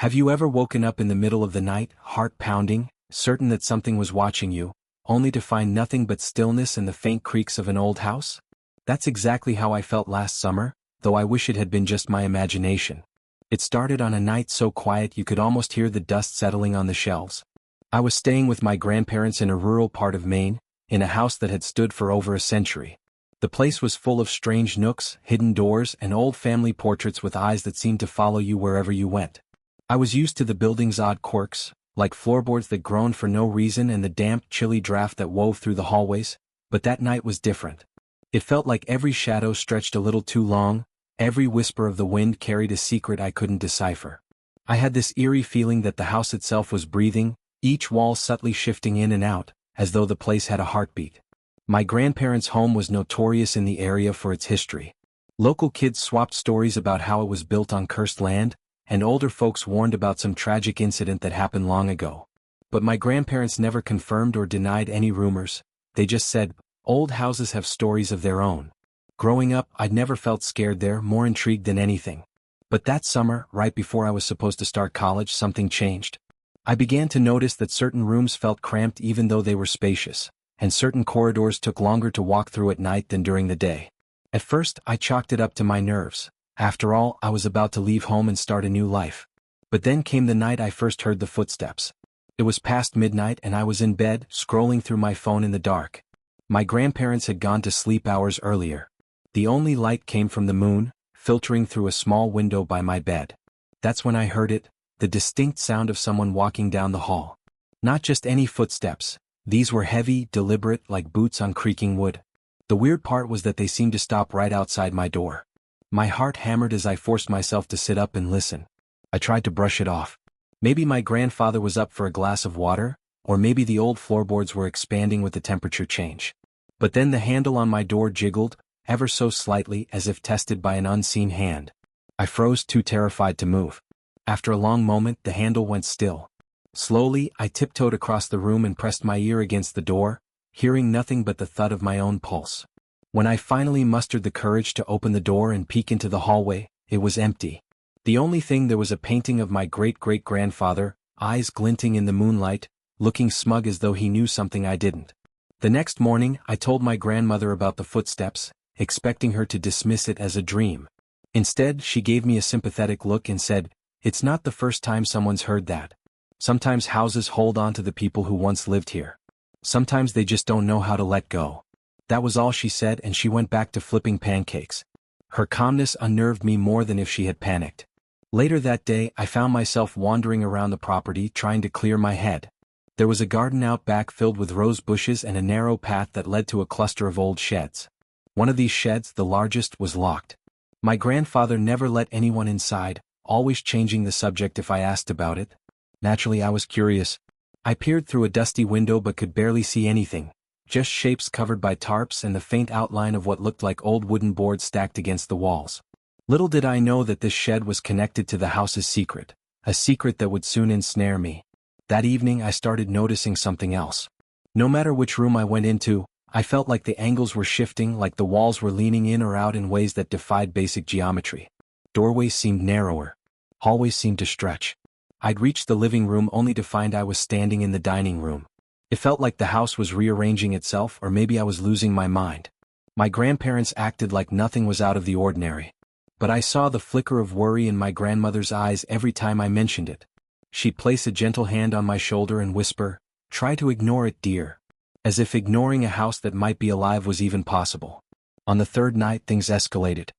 Have you ever woken up in the middle of the night, heart pounding, certain that something was watching you, only to find nothing but stillness and the faint creaks of an old house? That's exactly how I felt last summer, though I wish it had been just my imagination. It started on a night so quiet you could almost hear the dust settling on the shelves. I was staying with my grandparents in a rural part of Maine, in a house that had stood for over a century. The place was full of strange nooks, hidden doors, and old family portraits with eyes that seemed to follow you wherever you went. I was used to the building's odd quirks, like floorboards that groaned for no reason and the damp, chilly draft that wove through the hallways, but that night was different. It felt like every shadow stretched a little too long, every whisper of the wind carried a secret I couldn't decipher. I had this eerie feeling that the house itself was breathing, each wall subtly shifting in and out, as though the place had a heartbeat. My grandparents' home was notorious in the area for its history. Local kids swapped stories about how it was built on cursed land, and older folks warned about some tragic incident that happened long ago. But my grandparents never confirmed or denied any rumors, they just said, "Old houses have stories of their own." Growing up, I'd never felt scared there, more intrigued than anything. But that summer, right before I was supposed to start college, something changed. I began to notice that certain rooms felt cramped even though they were spacious, and certain corridors took longer to walk through at night than during the day. At first, I chalked it up to my nerves. After all, I was about to leave home and start a new life. But then came the night I first heard the footsteps. It was past midnight and I was in bed, scrolling through my phone in the dark. My grandparents had gone to sleep hours earlier. The only light came from the moon, filtering through a small window by my bed. That's when I heard it, the distinct sound of someone walking down the hall. Not just any footsteps, these were heavy, deliberate, like boots on creaking wood. The weird part was that they seemed to stop right outside my door. My heart hammered as I forced myself to sit up and listen. I tried to brush it off. Maybe my grandfather was up for a glass of water, or maybe the old floorboards were expanding with the temperature change. But then the handle on my door jiggled, ever so slightly as if tested by an unseen hand. I froze, too terrified to move. After a long moment, the handle went still. Slowly, I tiptoed across the room and pressed my ear against the door, hearing nothing but the thud of my own pulse. When I finally mustered the courage to open the door and peek into the hallway, it was empty. The only thing there was a painting of my great-great-grandfather, eyes glinting in the moonlight, looking smug as though he knew something I didn't. The next morning, I told my grandmother about the footsteps, expecting her to dismiss it as a dream. Instead, she gave me a sympathetic look and said, "It's not the first time someone's heard that. Sometimes houses hold on to the people who once lived here. Sometimes they just don't know how to let go." That was all she said, and she went back to flipping pancakes. Her calmness unnerved me more than if she had panicked. Later that day, I found myself wandering around the property trying to clear my head. There was a garden out back filled with rose bushes and a narrow path that led to a cluster of old sheds. One of these sheds, the largest, was locked. My grandfather never let anyone inside, always changing the subject if I asked about it. Naturally, I was curious. I peered through a dusty window but could barely see anything. Just shapes covered by tarps and the faint outline of what looked like old wooden boards stacked against the walls. Little did I know that this shed was connected to the house's secret, a secret that would soon ensnare me. That evening I started noticing something else. No matter which room I went into, I felt like the angles were shifting, like the walls were leaning in or out in ways that defied basic geometry. Doorways seemed narrower. Hallways seemed to stretch. I'd reached the living room only to find I was standing in the dining room. It felt like the house was rearranging itself, or maybe I was losing my mind. My grandparents acted like nothing was out of the ordinary. But I saw the flicker of worry in my grandmother's eyes every time I mentioned it. She'd place a gentle hand on my shoulder and whisper, "Try to ignore it, dear." As if ignoring a house that might be alive was even possible. On the third night, things escalated.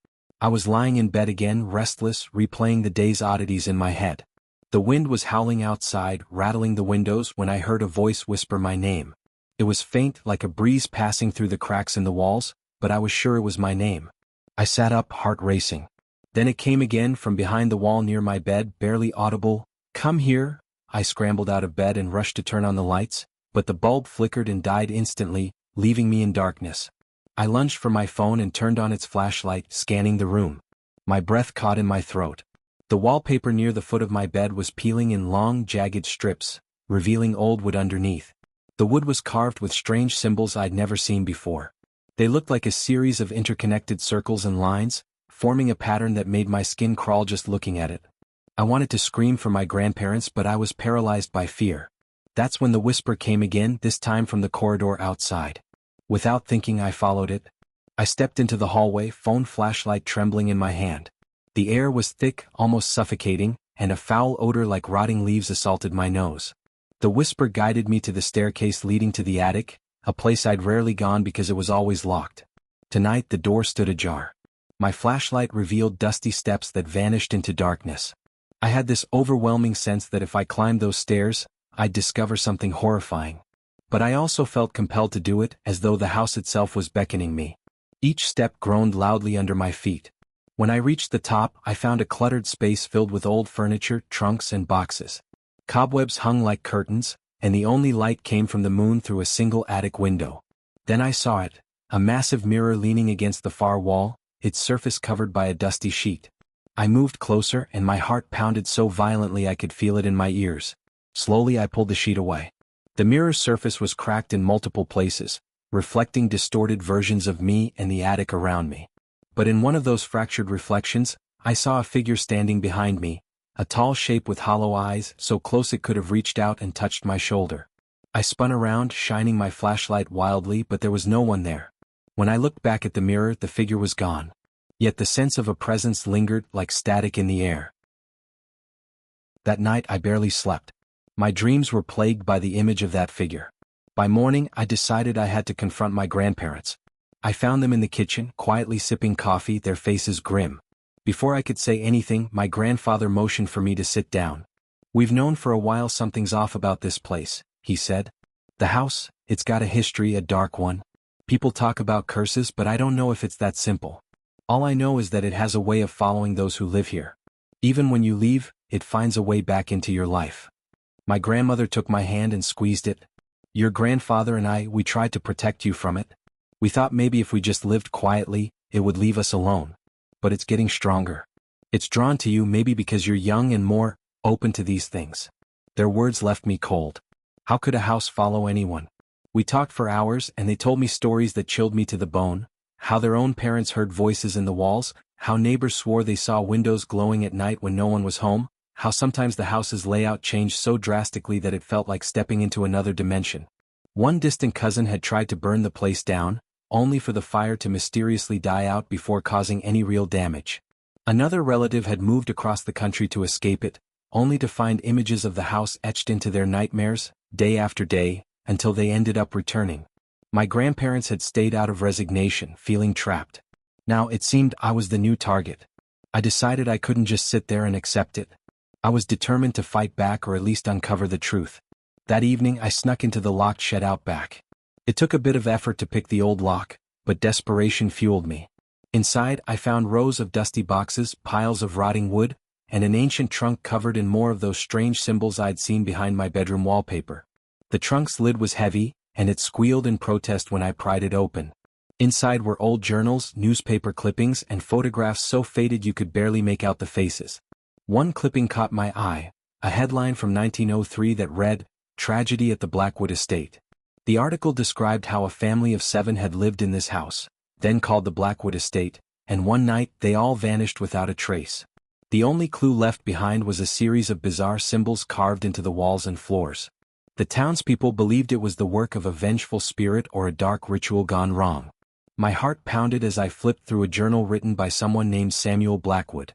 I was lying in bed again, restless, replaying the day's oddities in my head. The wind was howling outside, rattling the windows, when I heard a voice whisper my name. It was faint, like a breeze passing through the cracks in the walls, but I was sure it was my name. I sat up, heart racing. Then it came again from behind the wall near my bed, barely audible. "Come here." I scrambled out of bed and rushed to turn on the lights, but the bulb flickered and died instantly, leaving me in darkness. I lunged for my phone and turned on its flashlight, scanning the room. My breath caught in my throat. The wallpaper near the foot of my bed was peeling in long, jagged strips, revealing old wood underneath. The wood was carved with strange symbols I'd never seen before. They looked like a series of interconnected circles and lines, forming a pattern that made my skin crawl just looking at it. I wanted to scream for my grandparents, but I was paralyzed by fear. That's when the whisper came again, this time from the corridor outside. Without thinking, I followed it. I stepped into the hallway, phone flashlight trembling in my hand. The air was thick, almost suffocating, and a foul odor like rotting leaves assaulted my nose. The whisper guided me to the staircase leading to the attic, a place I'd rarely gone because it was always locked. Tonight the door stood ajar. My flashlight revealed dusty steps that vanished into darkness. I had this overwhelming sense that if I climbed those stairs, I'd discover something horrifying. But I also felt compelled to do it, as though the house itself was beckoning me. Each step groaned loudly under my feet. When I reached the top, I found a cluttered space filled with old furniture, trunks, and boxes. Cobwebs hung like curtains, and the only light came from the moon through a single attic window. Then I saw it, a massive mirror leaning against the far wall, its surface covered by a dusty sheet. I moved closer, and my heart pounded so violently I could feel it in my ears. Slowly I pulled the sheet away. The mirror's surface was cracked in multiple places, reflecting distorted versions of me and the attic around me. But in one of those fractured reflections, I saw a figure standing behind me, a tall shape with hollow eyes, so close it could have reached out and touched my shoulder. I spun around, shining my flashlight wildly, but there was no one there. When I looked back at the mirror, the figure was gone. Yet the sense of a presence lingered like static in the air. That night I barely slept. My dreams were plagued by the image of that figure. By morning, I decided I had to confront my grandparents. I found them in the kitchen, quietly sipping coffee, their faces grim. Before I could say anything, my grandfather motioned for me to sit down. "We've known for a while something's off about this place," he said. "The house, it's got a history, a dark one. People talk about curses, but I don't know if it's that simple. All I know is that it has a way of following those who live here. Even when you leave, it finds a way back into your life." My grandmother took my hand and squeezed it. "Your grandfather and we tried to protect you from it. We thought maybe if we just lived quietly, it would leave us alone. But it's getting stronger. It's drawn to you, maybe because you're young and more open to these things." Their words left me cold. How could a house follow anyone? We talked for hours, and they told me stories that chilled me to the bone. How their own parents heard voices in the walls, how neighbors swore they saw windows glowing at night when no one was home, how sometimes the house's layout changed so drastically that it felt like stepping into another dimension. One distant cousin had tried to burn the place down, only for the fire to mysteriously die out before causing any real damage. Another relative had moved across the country to escape it, only to find images of the house etched into their nightmares, day after day, until they ended up returning. My grandparents had stayed out of resignation, feeling trapped. Now it seemed I was the new target. I decided I couldn't just sit there and accept it. I was determined to fight back, or at least uncover the truth. That evening I snuck into the locked shed out back. It took a bit of effort to pick the old lock, but desperation fueled me. Inside I found rows of dusty boxes, piles of rotting wood, and an ancient trunk covered in more of those strange symbols I'd seen behind my bedroom wallpaper. The trunk's lid was heavy, and it squealed in protest when I pried it open. Inside were old journals, newspaper clippings, and photographs so faded you could barely make out the faces. One clipping caught my eye, a headline from 1903 that read, "Tragedy at the Blackwood Estate." The article described how a family of 7 had lived in this house, then called the Blackwood Estate, and one night they all vanished without a trace. The only clue left behind was a series of bizarre symbols carved into the walls and floors. The townspeople believed it was the work of a vengeful spirit or a dark ritual gone wrong. My heart pounded as I flipped through a journal written by someone named Samuel Blackwood.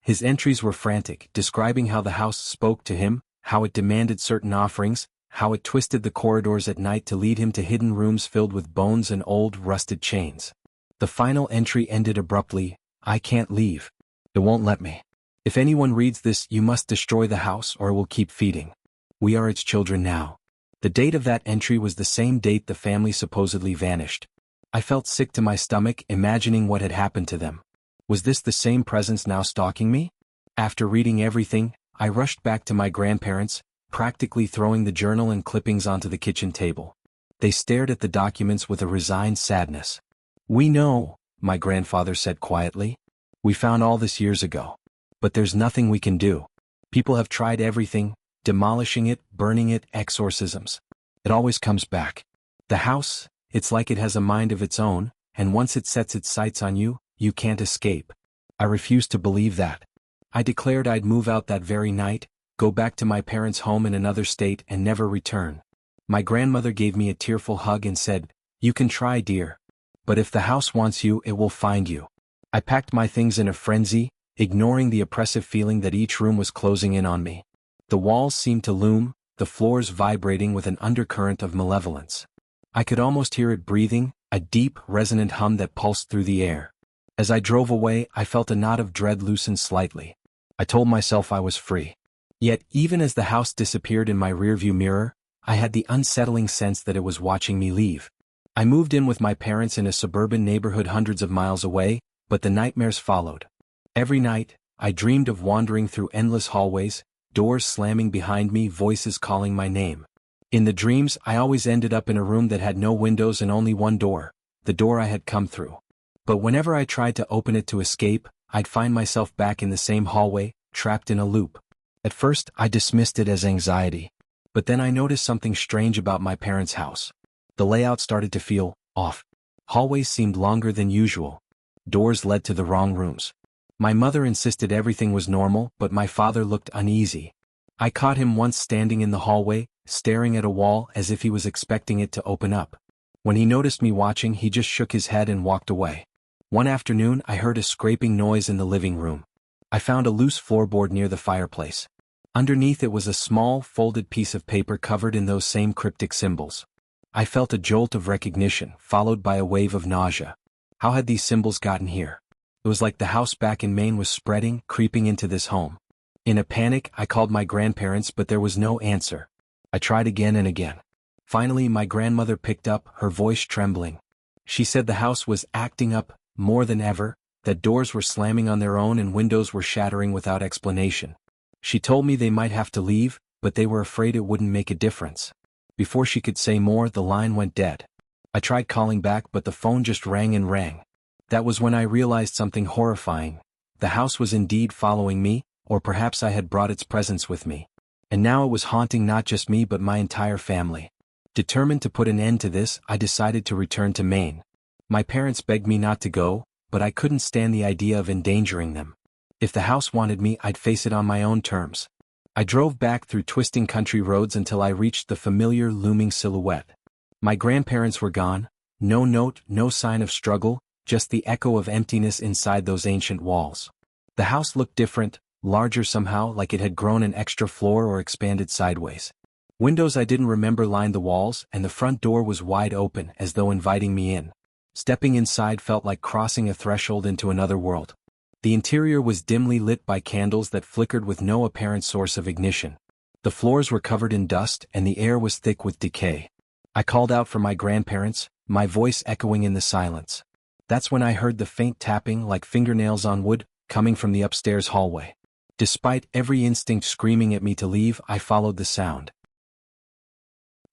His entries were frantic, describing how the house spoke to him, how it demanded certain offerings, how it twisted the corridors at night to lead him to hidden rooms filled with bones and old, rusted chains. The final entry ended abruptly, "I can't leave. It won't let me. If anyone reads this, you must destroy the house or it will keep feeding. We are its children now." The date of that entry was the same date the family supposedly vanished. I felt sick to my stomach, imagining what had happened to them. Was this the same presence now stalking me? After reading everything, I rushed back to my grandparents, practically throwing the journal and clippings onto the kitchen table. They stared at the documents with a resigned sadness. "We know," my grandfather said quietly. "We found all this years ago. But there's nothing we can do. People have tried everything, demolishing it, burning it, exorcisms. It always comes back. The house, it's like it has a mind of its own, and once it sets its sights on you, you can't escape." I refused to believe that. I declared I'd move out that very night, go back to my parents' home in another state and never return. My grandmother gave me a tearful hug and said, "You can try, dear. But if the house wants you, it will find you." I packed my things in a frenzy, ignoring the oppressive feeling that each room was closing in on me. The walls seemed to loom, the floors vibrating with an undercurrent of malevolence. I could almost hear it breathing, a deep, resonant hum that pulsed through the air. As I drove away, I felt a knot of dread loosen slightly. I told myself I was free. Yet, even as the house disappeared in my rearview mirror, I had the unsettling sense that it was watching me leave. I moved in with my parents in a suburban neighborhood hundreds of miles away, but the nightmares followed. Every night, I dreamed of wandering through endless hallways, doors slamming behind me, voices calling my name. In the dreams, I always ended up in a room that had no windows and only one door, the door I had come through. But whenever I tried to open it to escape, I'd find myself back in the same hallway, trapped in a loop. At first, I dismissed it as anxiety. But then I noticed something strange about my parents' house. The layout started to feel off. Hallways seemed longer than usual. Doors led to the wrong rooms. My mother insisted everything was normal, but my father looked uneasy. I caught him once standing in the hallway, staring at a wall as if he was expecting it to open up. When he noticed me watching, he just shook his head and walked away. One afternoon, I heard a scraping noise in the living room. I found a loose floorboard near the fireplace. Underneath it was a small, folded piece of paper covered in those same cryptic symbols. I felt a jolt of recognition, followed by a wave of nausea. How had these symbols gotten here? It was like the house back in Maine was spreading, creeping into this home. In a panic, I called my grandparents, but there was no answer. I tried again and again. Finally, my grandmother picked up, her voice trembling. She said the house was acting up more than ever, that doors were slamming on their own and windows were shattering without explanation. She told me they might have to leave, but they were afraid it wouldn't make a difference. Before she could say more, the line went dead. I tried calling back, but the phone just rang and rang. That was when I realized something horrifying. The house was indeed following me, or perhaps I had brought its presence with me. And now it was haunting not just me but my entire family. Determined to put an end to this, I decided to return to Maine. My parents begged me not to go, but I couldn't stand the idea of endangering them. If the house wanted me, I'd face it on my own terms. I drove back through twisting country roads until I reached the familiar looming silhouette. My grandparents were gone, no note, no sign of struggle, just the echo of emptiness inside those ancient walls. The house looked different, larger somehow, like it had grown an extra floor or expanded sideways. Windows I didn't remember lined the walls, and the front door was wide open, as though inviting me in. Stepping inside felt like crossing a threshold into another world. The interior was dimly lit by candles that flickered with no apparent source of ignition. The floors were covered in dust, and the air was thick with decay. I called out for my grandparents, my voice echoing in the silence. That's when I heard the faint tapping like fingernails on wood, coming from the upstairs hallway. Despite every instinct screaming at me to leave, I followed the sound.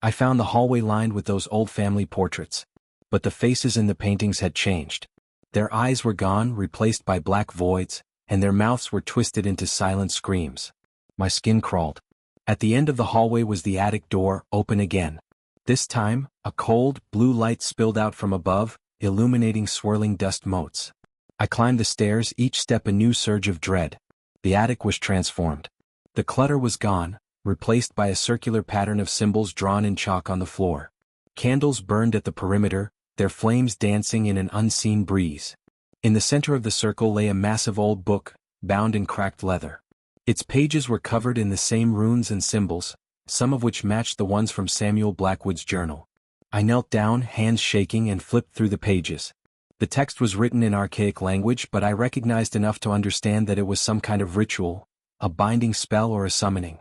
I found the hallway lined with those old family portraits. But the faces in the paintings had changed. Their eyes were gone, replaced by black voids, and their mouths were twisted into silent screams. My skin crawled. At the end of the hallway was the attic door, open again. This time, a cold, blue light spilled out from above, illuminating swirling dust motes. I climbed the stairs, each step a new surge of dread. The attic was transformed. The clutter was gone, replaced by a circular pattern of symbols drawn in chalk on the floor. Candles burned at the perimeter, their flames dancing in an unseen breeze. In the center of the circle lay a massive old book, bound in cracked leather. Its pages were covered in the same runes and symbols, some of which matched the ones from Samuel Blackwood's journal. I knelt down, hands shaking, and flipped through the pages. The text was written in archaic language, but I recognized enough to understand that it was some kind of ritual, a binding spell or a summoning.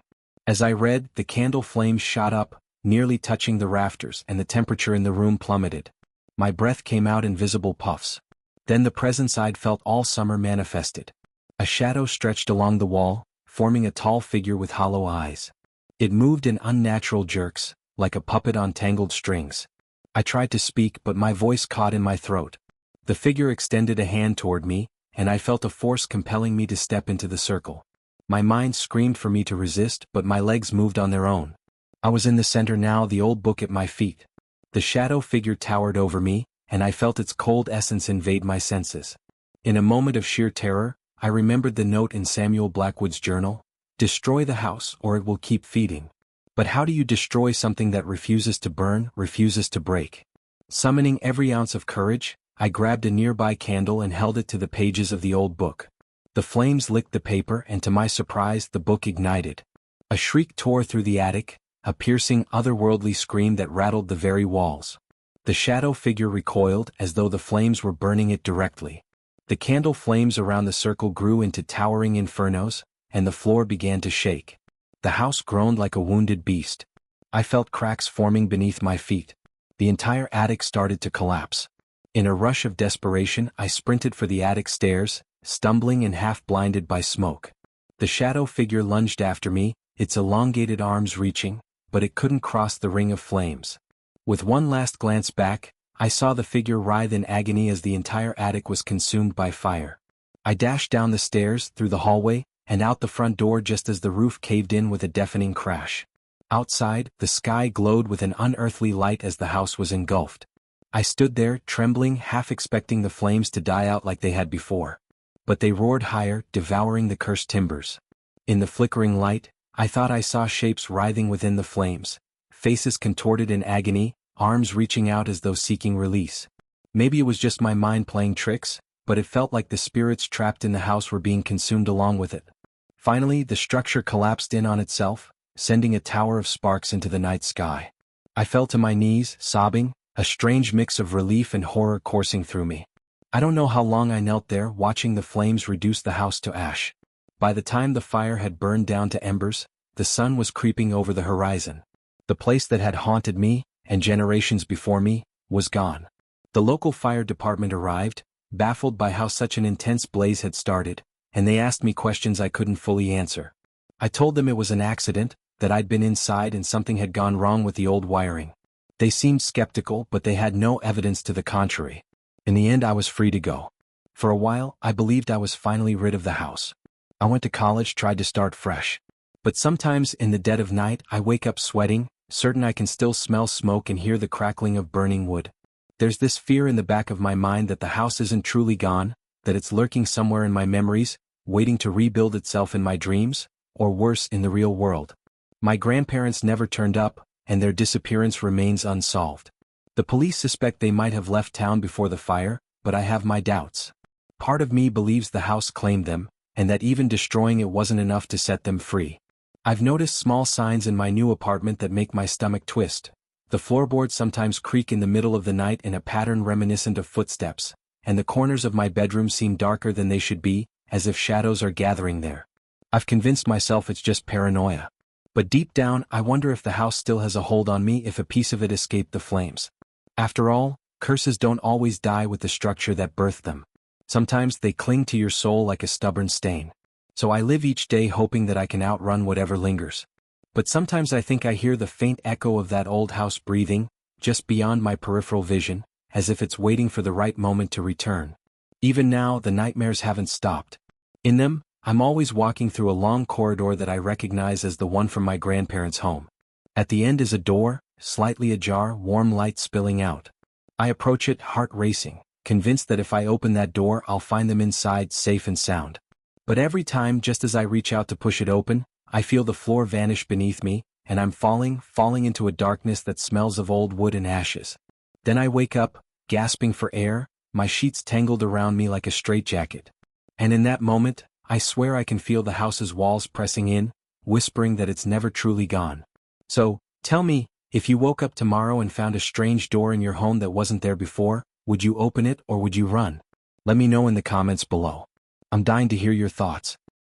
As I read, the candle flames shot up, nearly touching the rafters, and the temperature in the room plummeted. My breath came out in visible puffs. Then the presence I'd felt all summer manifested. A shadow stretched along the wall, forming a tall figure with hollow eyes. It moved in unnatural jerks, like a puppet on tangled strings. I tried to speak, but my voice caught in my throat. The figure extended a hand toward me, and I felt a force compelling me to step into the circle. My mind screamed for me to resist, but my legs moved on their own. I was in the center now, the old book at my feet. The shadow figure towered over me, and I felt its cold essence invade my senses. In a moment of sheer terror, I remembered the note in Samuel Blackwood's journal: "Destroy the house or it will keep feeding." But how do you destroy something that refuses to burn, refuses to break? Summoning every ounce of courage, I grabbed a nearby candle and held it to the pages of the old book. The flames licked the paper, and to my surprise the book ignited. A shriek tore through the attic, a piercing, otherworldly scream that rattled the very walls. The shadow figure recoiled as though the flames were burning it directly. The candle flames around the circle grew into towering infernos, and the floor began to shake. The house groaned like a wounded beast. I felt cracks forming beneath my feet. The entire attic started to collapse. In a rush of desperation, I sprinted for the attic stairs, stumbling and half-blinded by smoke. The shadow figure lunged after me, its elongated arms reaching, but it couldn't cross the ring of flames. With one last glance back, I saw the figure writhe in agony as the entire attic was consumed by fire. I dashed down the stairs, through the hallway, and out the front door just as the roof caved in with a deafening crash. Outside, the sky glowed with an unearthly light as the house was engulfed. I stood there, trembling, half expecting the flames to die out like they had before. But they roared higher, devouring the cursed timbers. In the flickering light, I thought I saw shapes writhing within the flames, faces contorted in agony, arms reaching out as though seeking release. Maybe it was just my mind playing tricks, but it felt like the spirits trapped in the house were being consumed along with it. Finally, the structure collapsed in on itself, sending a tower of sparks into the night sky. I fell to my knees, sobbing, a strange mix of relief and horror coursing through me. I don't know how long I knelt there, watching the flames reduce the house to ash. By the time the fire had burned down to embers, the sun was creeping over the horizon. The place that had haunted me, and generations before me, was gone. The local fire department arrived, baffled by how such an intense blaze had started, and they asked me questions I couldn't fully answer. I told them it was an accident, that I'd been inside and something had gone wrong with the old wiring. They seemed skeptical, but they had no evidence to the contrary. In the end, I was free to go. For a while, I believed I was finally rid of the house. I went to college, tried to start fresh. But sometimes in the dead of night, I wake up sweating, certain I can still smell smoke and hear the crackling of burning wood. There's this fear in the back of my mind that the house isn't truly gone, that it's lurking somewhere in my memories, waiting to rebuild itself in my dreams, or worse, in the real world. My grandparents never turned up, and their disappearance remains unsolved. The police suspect they might have left town before the fire, but I have my doubts. Part of me believes the house claimed them, and that even destroying it wasn't enough to set them free. I've noticed small signs in my new apartment that make my stomach twist. The floorboards sometimes creak in the middle of the night in a pattern reminiscent of footsteps, and the corners of my bedroom seem darker than they should be, as if shadows are gathering there. I've convinced myself it's just paranoia. But deep down, I wonder if the house still has a hold on me, if a piece of it escaped the flames. After all, curses don't always die with the structure that birthed them. Sometimes they cling to your soul like a stubborn stain. So I live each day hoping that I can outrun whatever lingers. But sometimes I think I hear the faint echo of that old house breathing, just beyond my peripheral vision, as if it's waiting for the right moment to return. Even now, the nightmares haven't stopped. In them, I'm always walking through a long corridor that I recognize as the one from my grandparents' home. At the end is a door, slightly ajar, warm light spilling out. I approach it, heart racing, convinced that if I open that door I'll find them inside, safe and sound. But every time, just as I reach out to push it open, I feel the floor vanish beneath me, and I'm falling into a darkness that smells of old wood and ashes. Then I wake up, gasping for air, my sheets tangled around me like a straitjacket. And in that moment, I swear I can feel the house's walls pressing in, whispering that it's never truly gone. So, tell me, if you woke up tomorrow and found a strange door in your home that wasn't there before, would you open it or would you run? Let me know in the comments below. I'm dying to hear your thoughts.